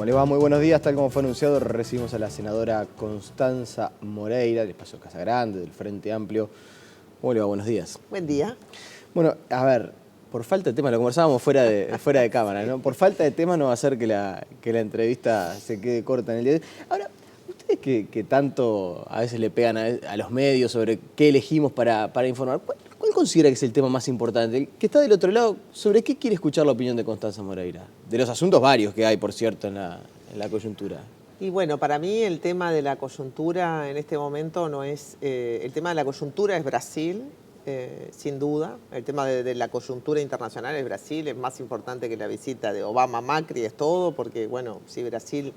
¿Cómo les va? Muy buenos días. Tal como fue anunciado, recibimos a la senadora Constanza Moreira, del Espacio Casagrande, del Frente Amplio. ¿Cómo le va? Buenos días. Buen día. Bueno, a ver, por falta de tema, lo conversábamos fuera de cámara, ¿no? Por falta de tema no va a hacer que la entrevista se quede corta en el día de hoy. Ahora, ustedes que tanto a veces le pegan a los medios sobre qué elegimos para informar, ¿cuál considera que es el tema más importante? El que está del otro lado, ¿sobre qué quiere escuchar la opinión de Constanza Moreira? De los asuntos varios que hay, por cierto, en la coyuntura. Y bueno, para mí el tema de la coyuntura en este momento no es... el tema de la coyuntura es Brasil, sin duda. El tema de la coyuntura internacional es Brasil, es más importante que la visita de Obama a Macri, es todo, porque bueno, si Brasil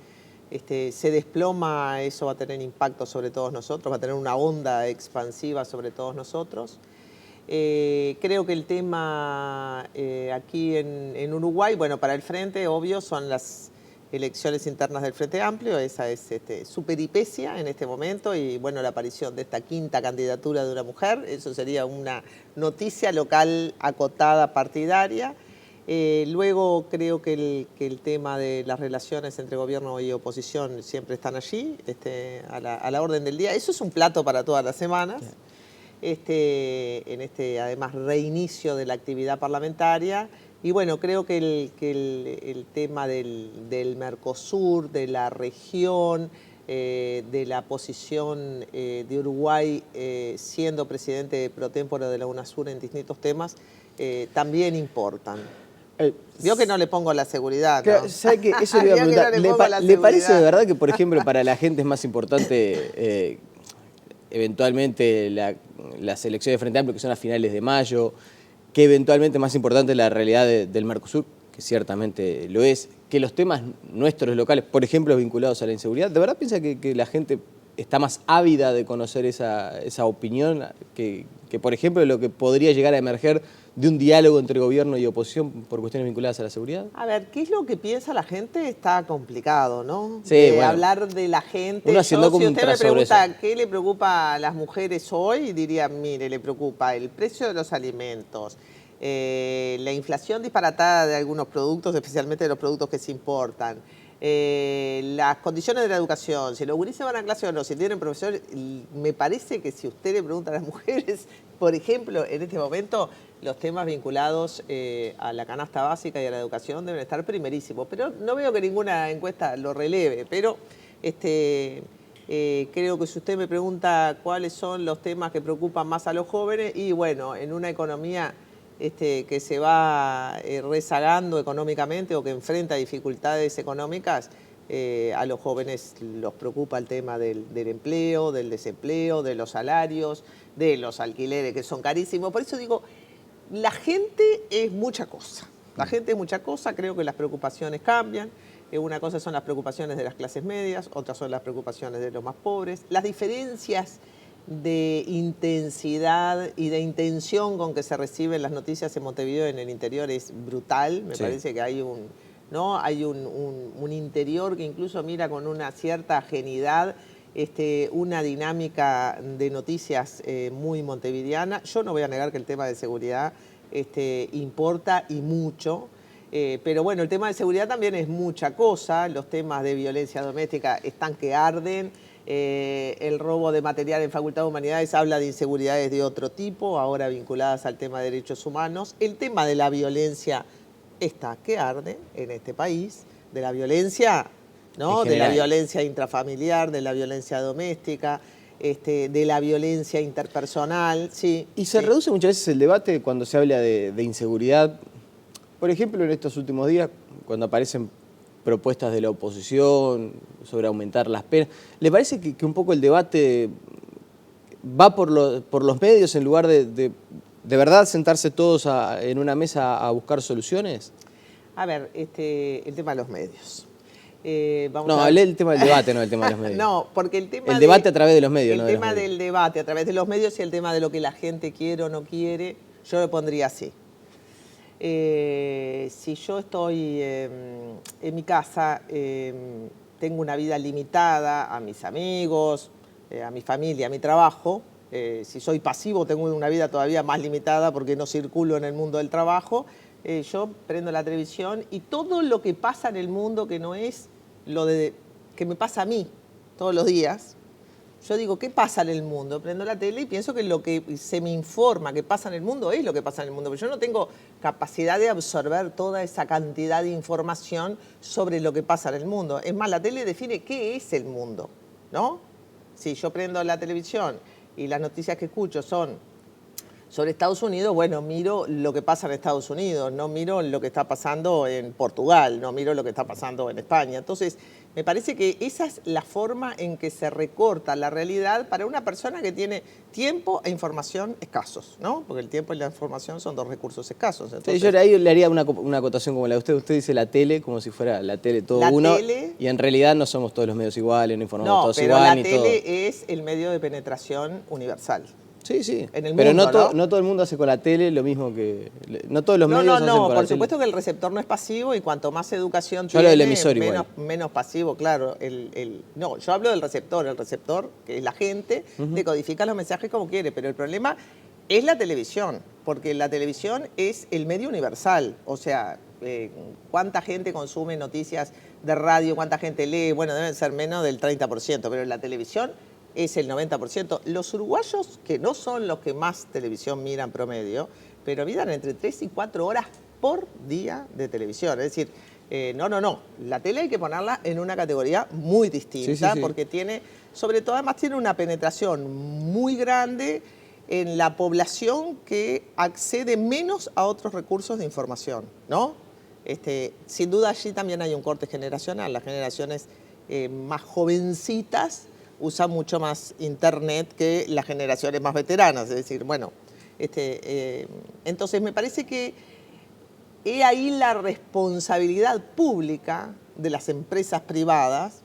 se desploma, eso va a tener impacto sobre todos nosotros, va a tener una onda expansiva sobre todos nosotros. Creo que el tema aquí en Uruguay, bueno, para el Frente, obvio, son las elecciones internas del Frente Amplio, esa es su peripecia en este momento y, bueno, la aparición de esta quinta candidatura de una mujer, eso sería una noticia local acotada partidaria. Luego creo que el tema de las relaciones entre gobierno y oposición siempre están allí, a la orden del día. Eso es un plato para todas las semanas. Además reinicio de la actividad parlamentaria y bueno, creo que el tema del Mercosur, de la región, de la posición de Uruguay siendo presidente pro tempore de la UNASUR en distintos temas, también importan. Vio que no le pongo la seguridad, ¿no? ¿Sabe qué? Eso le iba a preguntar. ¿Le parece de verdad que, por ejemplo, para la gente es más importante eventualmente las elecciones de Frente Amplio, que son a finales de mayo, que eventualmente más importante la realidad del Mercosur, que ciertamente lo es, que los temas nuestros locales, por ejemplo, vinculados a la inseguridad? ¿De verdad piensa que la gente está más ávida de conocer esa opinión que, por ejemplo, lo que podría llegar a emerger de un diálogo entre gobierno y oposición por cuestiones vinculadas a la seguridad? A ver, ¿qué es lo que piensa la gente? Está complicado, ¿no? Sí, bueno, hablar de la gente. Uno haciendo como si un usted me tras sobre pregunta eso. qué le preocupa a las mujeres hoy, diría, mire, le preocupa el precio de los alimentos, la inflación disparatada de algunos productos, especialmente de los productos que se importan, las condiciones de la educación, si los gurises van a clase o no, si tienen profesores. Me parece que si usted le pregunta a las mujeres, por ejemplo, en este momento, los temas vinculados a la canasta básica y a la educación deben estar primerísimos. Pero no veo que ninguna encuesta lo releve, pero creo que si usted me pregunta cuáles son los temas que preocupan más a los jóvenes, y bueno, en una economía que se va rezagando económicamente o que enfrenta dificultades económicas, a los jóvenes los preocupa el tema del empleo, del desempleo, de los salarios, de los alquileres que son carísimos. Por eso digo, la gente es mucha cosa. La gente es mucha cosa, creo que las preocupaciones cambian. Una cosa son las preocupaciones de las clases medias, otras son las preocupaciones de los más pobres. Las diferencias de intensidad y de intención con que se reciben las noticias en Montevideo en el interior es brutal. Me parece que hay un interior que incluso mira con una cierta ajenidad una dinámica de noticias muy montevideana. Yo no voy a negar que el tema de seguridad importa y mucho. Pero bueno, el tema de seguridad también es mucha cosa. Los temas de violencia doméstica están que arden. El robo de material en Facultad de Humanidades habla de inseguridades de otro tipo, ahora vinculadas al tema de derechos humanos. El tema de la violencia está que arde en este país, de la violencia, ¿no? De la violencia intrafamiliar, de la violencia doméstica, de la violencia interpersonal, sí. Y se reduce muchas veces el debate cuando se habla de inseguridad. Por ejemplo, en estos últimos días, cuando aparecen propuestas de la oposición sobre aumentar las penas, ¿le parece que un poco el debate va por los medios en lugar de verdad sentarse todos en una mesa a buscar soluciones? A ver, el tema de los medios. Hablé del tema del debate, no del tema de los medios. No, porque el tema debate a través de los medios, el tema del debate a través de los medios y el tema de lo que la gente quiere o no quiere, yo lo pondría así. Si yo estoy en mi casa, tengo una vida limitada a mis amigos, a mi familia, a mi trabajo. Si soy pasivo, tengo una vida todavía más limitada porque no circulo en el mundo del trabajo. Yo prendo la televisión y todo lo que pasa en el mundo que no es que me pasa a mí todos los días, yo digo, ¿qué pasa en el mundo? Prendo la tele y pienso que lo que se me informa que pasa en el mundo es lo que pasa en el mundo. Pero yo no tengo capacidad de absorber toda esa cantidad de información sobre lo que pasa en el mundo. Es más, la tele define qué es el mundo, ¿no? Si yo prendo la televisión y las noticias que escucho son sobre Estados Unidos, bueno, miro lo que pasa en Estados Unidos, no miro lo que está pasando en Portugal, no miro lo que está pasando en España. Entonces, me parece que esa es la forma en que se recorta la realidad para una persona que tiene tiempo e información escasos, ¿no? Porque el tiempo y la información son dos recursos escasos. Entonces, sí, yo ahí le haría una acotación como la de usted. Usted dice la tele como si fuera la tele todo uno. Y en realidad no somos todos los medios iguales, no informamos todos igual. No, pero la tele es el medio de penetración universal. Sí, sí. En el pero mundo, no todo el mundo hace con la tele lo mismo que... No todos los medios hacen con la tele. Por supuesto que el receptor no es pasivo y cuanto más educación yo hablo del emisor menos pasivo, claro. No, yo hablo del receptor. El receptor, que es la gente, decodifica los mensajes como quiere, pero el problema es la televisión, porque la televisión es el medio universal. O sea, cuánta gente consume noticias de radio, cuánta gente lee, bueno, deben ser menos del 30%, pero la televisión es el 90%. Los uruguayos, que no son los que más televisión miran promedio, pero miran entre 3 y 4 horas por día de televisión. Es decir, no. La tele hay que ponerla en una categoría muy distinta, sí. Porque tiene, sobre todo, además tiene una penetración muy grande en la población que accede menos a otros recursos de información, ¿no? Sin duda allí también hay un corte generacional. Las generaciones más jovencitas usa mucho más Internet que las generaciones más veteranas. Es decir, bueno, entonces me parece que he ahí la responsabilidad pública de las empresas privadas,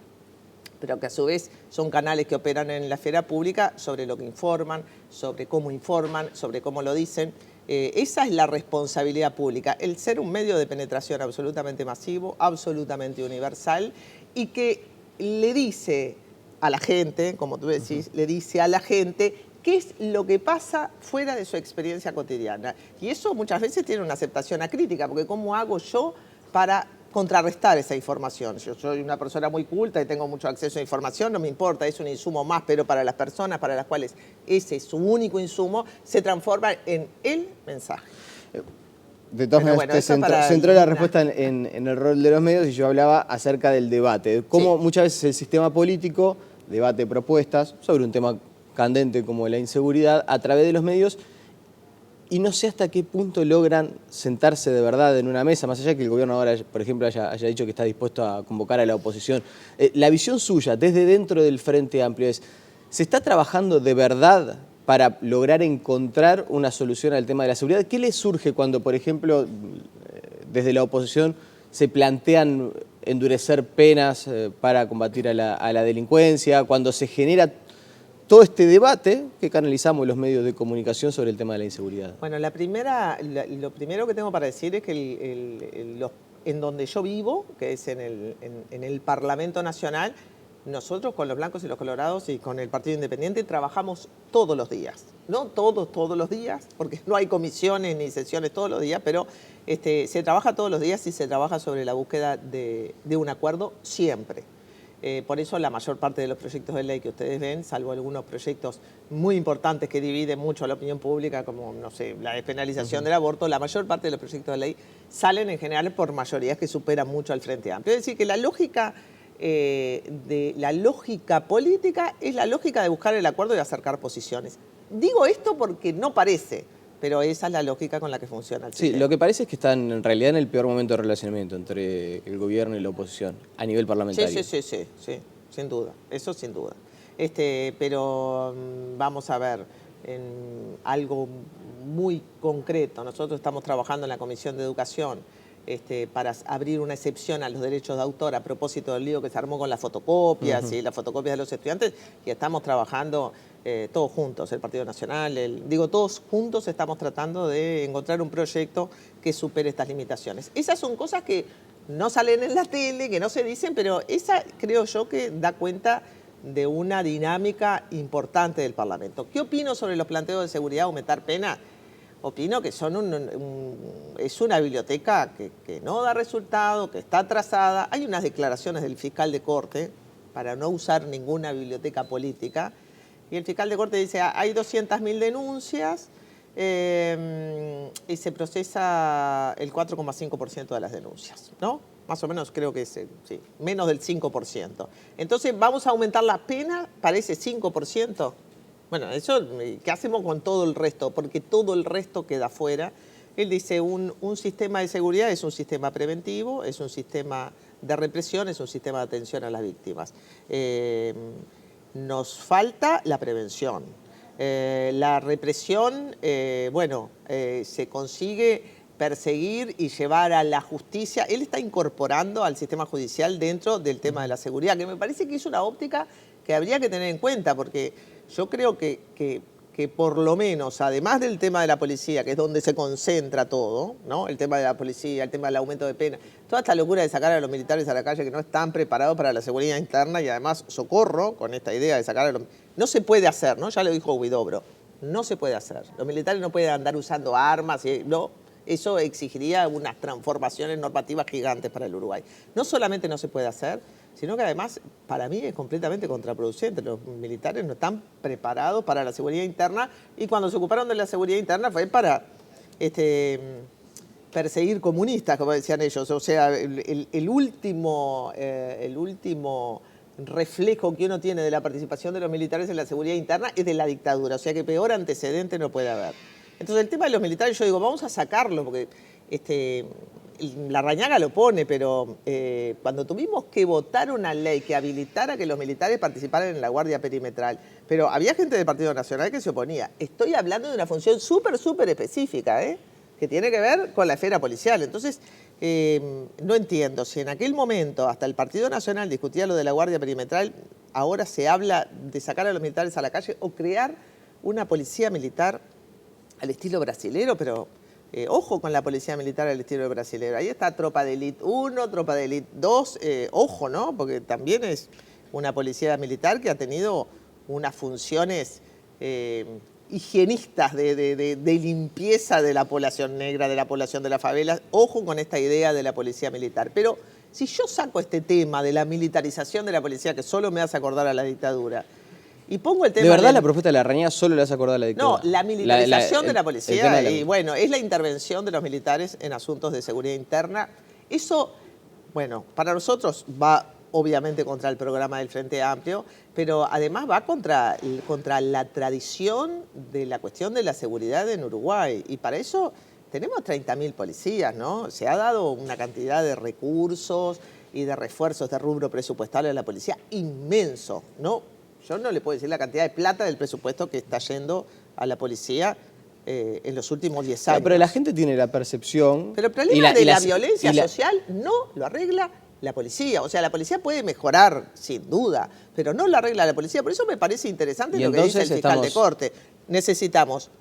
pero que a su vez son canales que operan en la esfera pública, sobre lo que informan, sobre cómo lo dicen. Esa es la responsabilidad pública, el ser un medio de penetración absolutamente masivo, absolutamente universal, y que le dice a la gente, como tú decís, le dice a la gente qué es lo que pasa fuera de su experiencia cotidiana. Y eso muchas veces tiene una aceptación acrítica, porque ¿cómo hago yo para contrarrestar esa información? Yo soy una persona muy culta y tengo mucho acceso a información, no me importa, es un insumo más, pero para las personas para las cuales ese es su único insumo, se transforma en el mensaje. De todas maneras, centró la respuesta en el rol de los medios y yo hablaba acerca del debate, de cómo muchas veces el sistema político debate propuestas sobre un tema candente como la inseguridad a través de los medios y no sé hasta qué punto logran sentarse de verdad en una mesa, más allá de que el gobierno ahora, por ejemplo, haya dicho que está dispuesto a convocar a la oposición. La visión suya desde dentro del Frente Amplio es, ¿se está trabajando de verdad para lograr encontrar una solución al tema de la seguridad? ¿Qué le surge cuando, por ejemplo, desde la oposición se plantean endurecer penas para combatir a la delincuencia, cuando se genera todo este debate que canalizamos los medios de comunicación sobre el tema de la inseguridad? Bueno, lo primero que tengo para decir es que en donde yo vivo, que es en el Parlamento Nacional, nosotros con los blancos y los colorados y con el Partido Independiente trabajamos todos los días. No todos los días, porque no hay comisiones ni sesiones todos los días, pero se trabaja todos los días y se trabaja sobre la búsqueda de un acuerdo siempre. Por eso la mayor parte de los proyectos de ley que ustedes ven, salvo algunos proyectos muy importantes que dividen mucho a la opinión pública, como, no sé, la despenalización del aborto, la mayor parte de los proyectos de ley salen en general por mayorías que superan mucho al Frente Amplio. Es decir, que la lógica política es la lógica de buscar el acuerdo y acercar posiciones. Digo esto porque no parece, pero esa es la lógica con la que funciona el sistema. Sí, lo que parece es que están en realidad en el peor momento de relacionamiento entre el gobierno y la oposición a nivel parlamentario. Sí, sin duda, eso sin duda. Pero vamos a ver, en algo muy concreto. Nosotros estamos trabajando en la Comisión de Educación para abrir una excepción a los derechos de autor a propósito del lío que se armó con las fotocopias y las fotocopias de los estudiantes, y estamos trabajando todos juntos, el Partido Nacional, todos juntos estamos tratando de encontrar un proyecto que supere estas limitaciones. Esas son cosas que no salen en la tele, que no se dicen, pero esa creo yo que da cuenta de una dinámica importante del Parlamento. ¿Qué opino sobre los planteos de seguridad, aumentar pena? opino que es una biblioteca que no da resultado, que está atrasada. Hay unas declaraciones del fiscal de corte para no usar ninguna biblioteca política. Y el fiscal de corte dice, hay 200.000 denuncias y se procesa el 4,5% de las denuncias, ¿no? Más o menos creo que es, sí, menos del 5%. Entonces, ¿vamos a aumentar la pena para ese 5%? Bueno, eso, ¿qué hacemos con todo el resto? Porque todo el resto queda fuera. Él dice, un sistema de seguridad es un sistema preventivo, es un sistema de represión, es un sistema de atención a las víctimas. Nos falta la prevención. La represión, se consigue perseguir y llevar a la justicia. Él está incorporando al sistema judicial dentro del tema de la seguridad, que me parece que es una óptica que habría que tener en cuenta, porque yo creo que por lo menos, además del tema de la policía, que es donde se concentra todo, ¿no? El tema de la policía, el tema del aumento de pena, toda esta locura de sacar a los militares a la calle que no están preparados para la seguridad interna y además socorro con esta idea de sacar a los... No se puede hacer, ¿no? Ya lo dijo Huidobro, no se puede hacer. Los militares no pueden andar usando armas, no. Eso exigiría unas transformaciones normativas gigantes para el Uruguay. No solamente no se puede hacer, sino que además para mí es completamente contraproducente. Los militares no están preparados para la seguridad interna y cuando se ocuparon de la seguridad interna fue para perseguir comunistas, como decían ellos. O sea, el último reflejo que uno tiene de la participación de los militares en la seguridad interna es de la dictadura. O sea que peor antecedente no puede haber. Entonces el tema de los militares, yo digo, vamos a sacarlo, porque Larrañaga lo pone, pero cuando tuvimos que votar una ley que habilitara que los militares participaran en la Guardia Perimetral, pero había gente del Partido Nacional que se oponía. Estoy hablando de una función súper específica, que tiene que ver con la esfera policial. Entonces, no entiendo, si en aquel momento hasta el Partido Nacional discutía lo de la Guardia Perimetral, ahora se habla de sacar a los militares a la calle o crear una policía militar al estilo brasilero, pero ojo con la policía militar al estilo brasilero. Ahí está Tropa de Elite 1, Tropa de Elite 2, ojo, ¿no? Porque también es una policía militar que ha tenido unas funciones higienistas de limpieza de la población negra, de la población de las favelas. Ojo con esta idea de la policía militar. Pero si yo saco este tema de la militarización de la policía, que solo me hace acordar a la dictadura, y pongo el tema... ¿De verdad la propuesta de Larrañaga solo le hace acordar a la dictadura? No, la militarización de la policía, y bueno, es la intervención de los militares en asuntos de seguridad interna. Eso, bueno, para nosotros va obviamente contra el programa del Frente Amplio, pero además va contra la tradición de la cuestión de la seguridad en Uruguay. Y para eso tenemos 30.000 policías, ¿no? Se ha dado una cantidad de recursos y de refuerzos de rubro presupuestal a la policía inmenso, ¿no? Yo no le puedo decir la cantidad de plata del presupuesto que está yendo a la policía en los últimos 10 años. Pero la gente tiene la percepción... Pero el problema de la violencia social no lo arregla la policía. O sea, la policía puede mejorar, sin duda, pero no lo arregla la policía. Por eso me parece interesante lo que dice el fiscal de corte. Necesitamos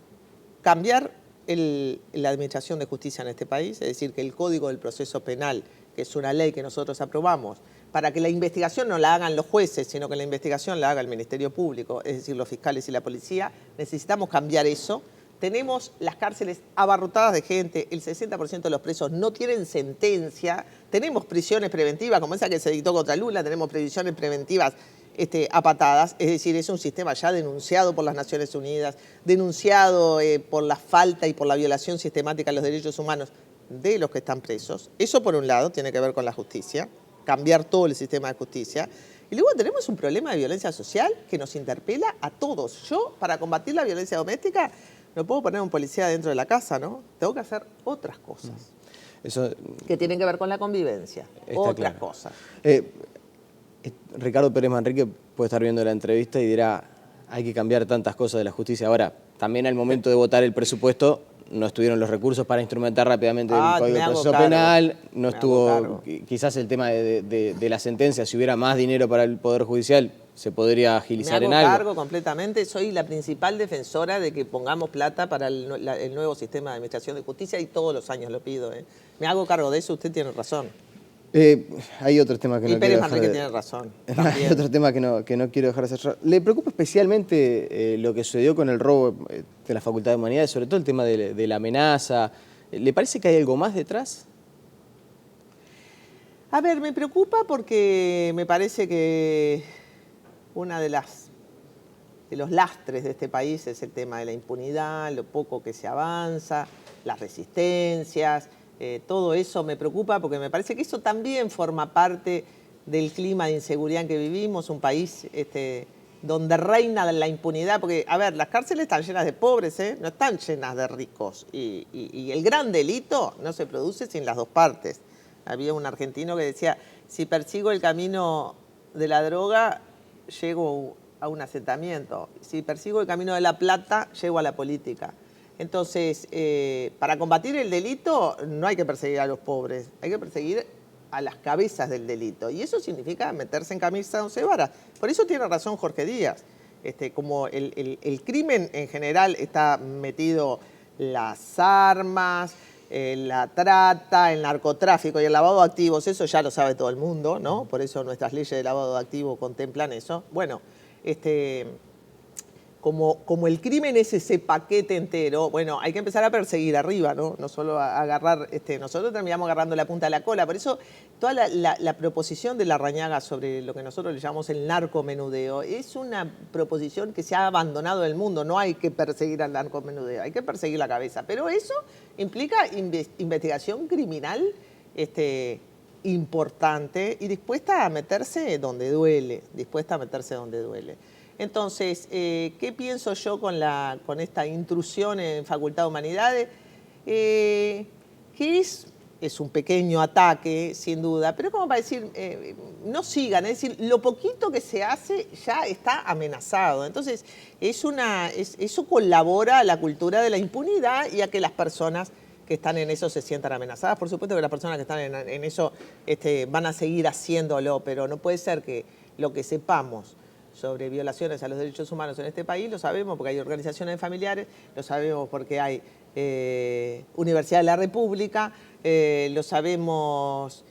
cambiar la administración de justicia en este país, es decir, que el Código del Proceso Penal, que es una ley que nosotros aprobamos, para que la investigación no la hagan los jueces, sino que la investigación la haga el Ministerio Público, es decir, los fiscales y la policía, necesitamos cambiar eso. Tenemos las cárceles abarrotadas de gente, el 60% de los presos no tienen sentencia, tenemos prisiones preventivas, como esa que se dictó contra Lula, tenemos prisiones preventivas a patadas, es decir, es un sistema ya denunciado por las Naciones Unidas, denunciado por la falta y por la violación sistemática de los derechos humanos de los que están presos. Eso por un lado tiene que ver con la justicia, cambiar todo el sistema de justicia. Y luego tenemos un problema de violencia social que nos interpela a todos. Yo, para combatir la violencia doméstica, no puedo poner un policía dentro de la casa, ¿no? Tengo que hacer otras cosas. Eso, que tienen que ver con la convivencia. Otras cosas. Ricardo Pérez Manrique puede estar viendo la entrevista y dirá, hay que cambiar tantas cosas de la justicia. Ahora, también al momento de votar el presupuesto, no estuvieron los recursos para instrumentar rápidamente el Código de Proceso Penal, no estuvo quizás el tema de la sentencia, si hubiera más dinero para el Poder Judicial, se podría agilizar en algo. Me hago cargo completamente, soy la principal defensora de que pongamos plata para el nuevo sistema de administración de justicia y todos los años lo pido. Me hago cargo de eso, usted tiene razón. Hay otros temas que y no Pérez quiero dejar Manrique de... tiene razón. Hay otro tema que no quiero dejar de cerrar. ¿Le preocupa especialmente lo que sucedió con el robo de la Facultad de Humanidades, sobre todo el tema de la amenaza? ¿Le parece que hay algo más detrás? A ver, me preocupa porque me parece que una de los lastres de este país es el tema de la impunidad, lo poco que se avanza, las resistencias, todo eso me preocupa porque me parece que eso también forma parte del clima de inseguridad en que vivimos, un país donde reina la impunidad, porque, a ver, las cárceles están llenas de pobres, no están llenas de ricos, y el gran delito no se produce sin las dos partes. Había un argentino que decía, si persigo el camino de la droga, llego a un asentamiento. Si persigo el camino de la plata, llego a la política. Entonces, para combatir el delito no hay que perseguir a los pobres, hay que perseguir a las cabezas del delito. Y eso significa meterse en camisa de once varas. Por eso tiene razón Jorge Díaz. Como el crimen en general está metido las armas, la trata, el narcotráfico y el lavado de activos, eso ya lo sabe todo el mundo, ¿no? Por eso nuestras leyes de lavado de activos contemplan eso. Bueno, como el crimen es ese paquete entero, bueno, hay que empezar a perseguir arriba, ¿no? No solo a agarrar, nosotros terminamos agarrando la punta de la cola. Por eso toda la proposición de Larrañaga sobre lo que nosotros le llamamos el narcomenudeo es una proposición que se ha abandonado del mundo. No hay que perseguir al narcomenudeo, hay que perseguir la cabeza. Pero eso implica investigación criminal importante y dispuesta a meterse donde duele, Entonces, ¿qué pienso yo con esta intrusión en Facultad de Humanidades? Que es un pequeño ataque, sin duda, pero es como para decir, no sigan, es decir, lo poquito que se hace ya está amenazado. Entonces, eso colabora a la cultura de la impunidad y a que las personas que están en eso se sientan amenazadas. Por supuesto que las personas que están en eso van a seguir haciéndolo, pero no puede ser que lo que sepamos sobre violaciones a los derechos humanos en este país, lo sabemos porque hay organizaciones familiares, lo sabemos porque hay Universidad de la República, lo sabemos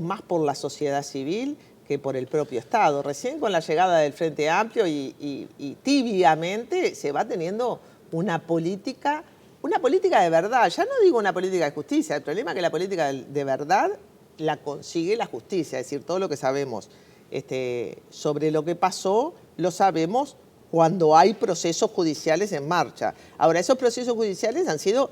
más por la sociedad civil que por el propio Estado. Recién con la llegada del Frente Amplio y tibiamente se va teniendo una política de verdad. Ya no digo una política de justicia, el problema es que la política de verdad la consigue la justicia, es decir, todo lo que sabemos sobre lo que pasó, lo sabemos cuando hay procesos judiciales en marcha. Ahora, esos procesos judiciales han sido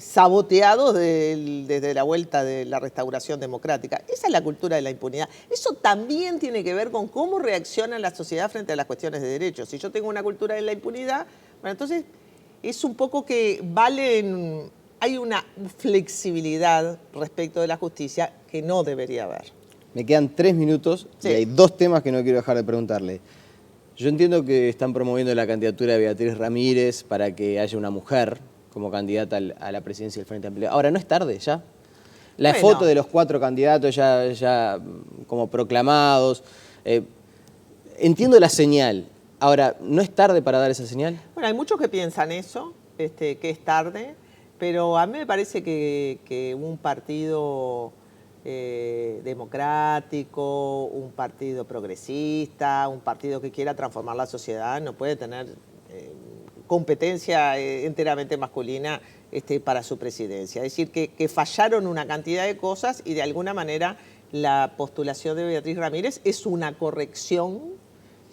saboteados desde la vuelta de la restauración democrática. Esa es la cultura de la impunidad. Eso también tiene que ver con cómo reacciona la sociedad frente a las cuestiones de derechos. Si yo tengo una cultura de la impunidad, bueno, entonces es un poco que hay una flexibilidad respecto de la justicia que no debería haber. Me quedan 3 minutos y hay 2 temas que no quiero dejar de preguntarle. Yo entiendo que están promoviendo la candidatura de Beatriz Ramírez para que haya una mujer como candidata a la presidencia del Frente Amplio. Ahora, ¿no es tarde ya? La foto de los 4 candidatos ya como proclamados. Entiendo la señal. Ahora, ¿no es tarde para dar esa señal? Bueno, hay muchos que piensan eso, que es tarde, pero a mí me parece que un partido democrático, un partido progresista, un partido que quiera transformar la sociedad, no puede tener competencia enteramente masculina para su presidencia. Es decir, que fallaron una cantidad de cosas y de alguna manera la postulación de Beatriz Ramírez es una corrección.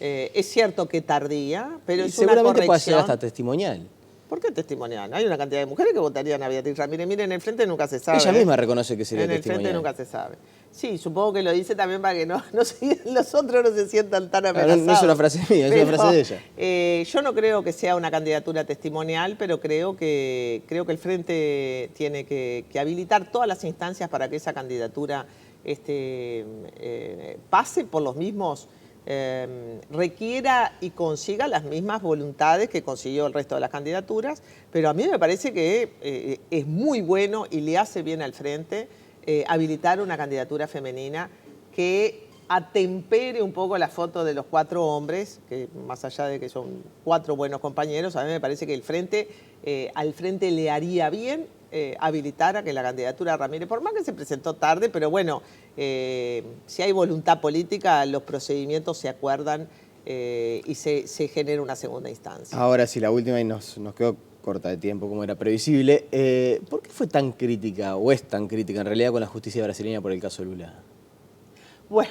Es cierto que tardía, pero es una corrección. Seguramente puede ser hasta testimonial. ¿Por qué testimonial? Hay una cantidad de mujeres que votarían a Beatriz Ramírez. Miren, en el Frente nunca se sabe. Ella misma reconoce que sería testimonial. En el Frente nunca se sabe. Sí, supongo que lo dice también para que los otros no se sientan tan amenazados. No es una frase mía, es una frase de ella. Yo no creo que sea una candidatura testimonial, pero creo que el Frente tiene que habilitar todas las instancias para que esa candidatura pase por los mismos... requiera y consiga las mismas voluntades que consiguió el resto de las candidaturas, pero a mí me parece que es muy bueno y le hace bien al Frente habilitar una candidatura femenina que atempere un poco la foto de los 4 hombres, que más allá de que son 4 buenos compañeros, a mí me parece que al Frente le haría bien habilitara que la candidatura de Ramírez, por más que se presentó tarde, pero bueno, si hay voluntad política, los procedimientos se acuerdan y se genera una segunda instancia. Ahora sí, la última y nos quedó corta de tiempo, como era previsible. ¿Por qué fue tan crítica, o es tan crítica en realidad, con la justicia brasileña por el caso Lula? Bueno,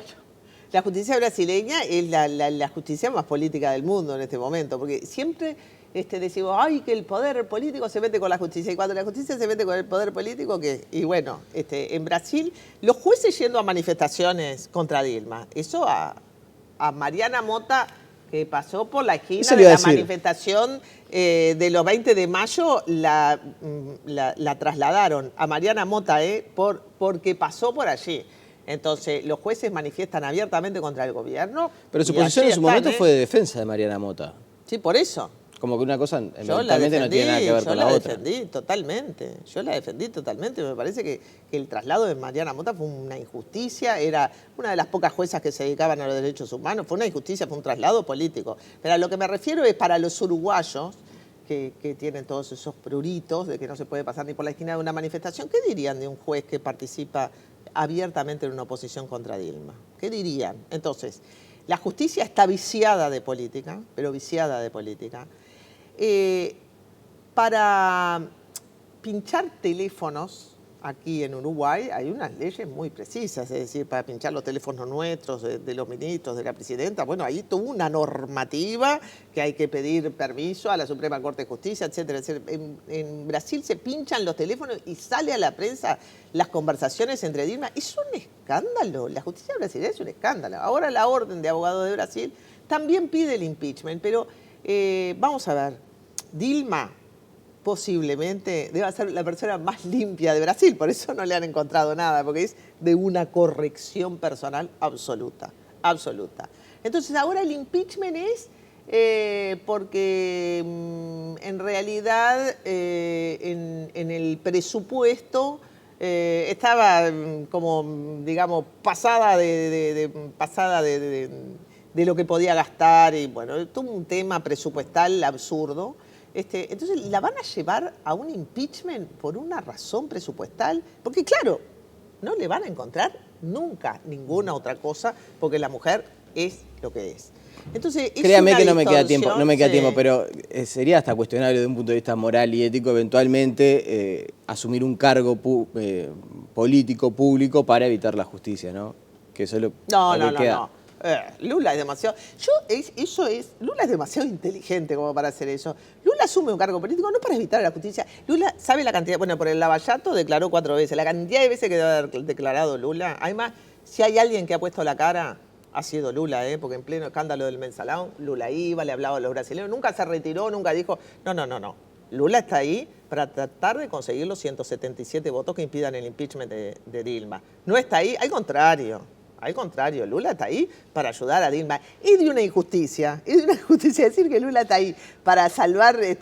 la justicia brasileña es la justicia más política del mundo en este momento, porque siempre decimos, ay, que el poder político se mete con la justicia, y cuando la justicia se mete con el poder político, y bueno, en Brasil, los jueces yendo a manifestaciones contra Dilma, eso a Mariana Mota, que pasó por la esquina de la manifestación de los 20 de mayo, la trasladaron a Mariana Mota, porque pasó por allí. Entonces, los jueces manifiestan abiertamente contra el gobierno. Pero su posición en su momento fue de defensa de Mariana Mota. Sí, por eso. Como que una cosa mentalmente no tiene nada que ver con la otra. Yo la defendí totalmente. Me parece que el traslado de Mariana Mota fue una injusticia, era una de las pocas juezas que se dedicaban a los derechos humanos, fue una injusticia, fue un traslado político. Pero a lo que me refiero es para los uruguayos, que tienen todos esos pruritos de que no se puede pasar ni por la esquina de una manifestación, ¿qué dirían de un juez que participa abiertamente en una oposición contra Dilma? ¿Qué dirían? Entonces, la justicia está viciada de política, pero viciada de política. Para pinchar teléfonos aquí en Uruguay hay unas leyes muy precisas, es decir, para pinchar los teléfonos nuestros, de los ministros, de la presidenta, bueno, ahí tuvo una normativa que hay que pedir permiso a la Suprema Corte de Justicia, etcétera, etcétera. En Brasil se pinchan los teléfonos y sale a la prensa las conversaciones entre Dilma. Es un escándalo, la justicia brasileña es un escándalo. Ahora la Orden de Abogados de Brasil también pide el impeachment, pero vamos a ver, Dilma posiblemente deba ser la persona más limpia de Brasil, por eso no le han encontrado nada, porque es de una corrección personal absoluta, absoluta. Entonces ahora el impeachment es porque en realidad en el presupuesto estaba como, digamos, pasada de lo que podía gastar, y bueno, todo un tema presupuestal absurdo. Entonces, ¿la van a llevar a un impeachment por una razón presupuestal? Porque claro, no le van a encontrar nunca ninguna otra cosa, porque la mujer es lo que es. Entonces, créame que no me queda tiempo, pero sería hasta cuestionable de un punto de vista moral y ético eventualmente asumir un cargo político, público, para evitar la justicia, ¿no? Que eso es lo que queda. No. Lula es demasiado... Lula es demasiado inteligente como para hacer eso. Lula asume un cargo político no para evitar la justicia. Lula sabe la cantidad... Bueno, por el lavallato declaró 4 veces. La cantidad de veces que debe haber declarado Lula. Además, si hay alguien que ha puesto la cara, ha sido Lula, porque en pleno escándalo del mensalón, Lula iba, le hablaba a los brasileños, nunca se retiró, nunca dijo... No. Lula está ahí para tratar de conseguir los 177 votos que impidan el impeachment de Dilma. No está ahí, al contrario. Al contrario, Lula está ahí para ayudar a Dilma. Es de una injusticia decir que Lula está ahí para salvarse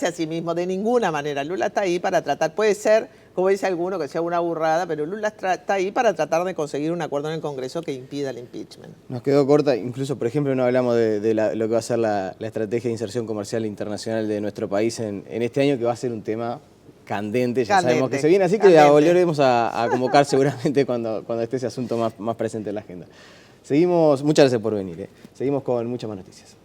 a sí mismo. De ninguna manera. Lula está ahí para tratar, puede ser, como dice alguno, que sea una burrada, pero Lula está ahí para tratar de conseguir un acuerdo en el Congreso que impida el impeachment. Nos quedó corta, incluso, por ejemplo, no hablamos de lo que va a ser la estrategia de inserción comercial internacional de nuestro país en este año, que va a ser un tema candente, sabemos que se viene, así que la volveremos a convocar seguramente cuando esté ese asunto más presente en la agenda. Muchas gracias por venir, seguimos con muchas más noticias.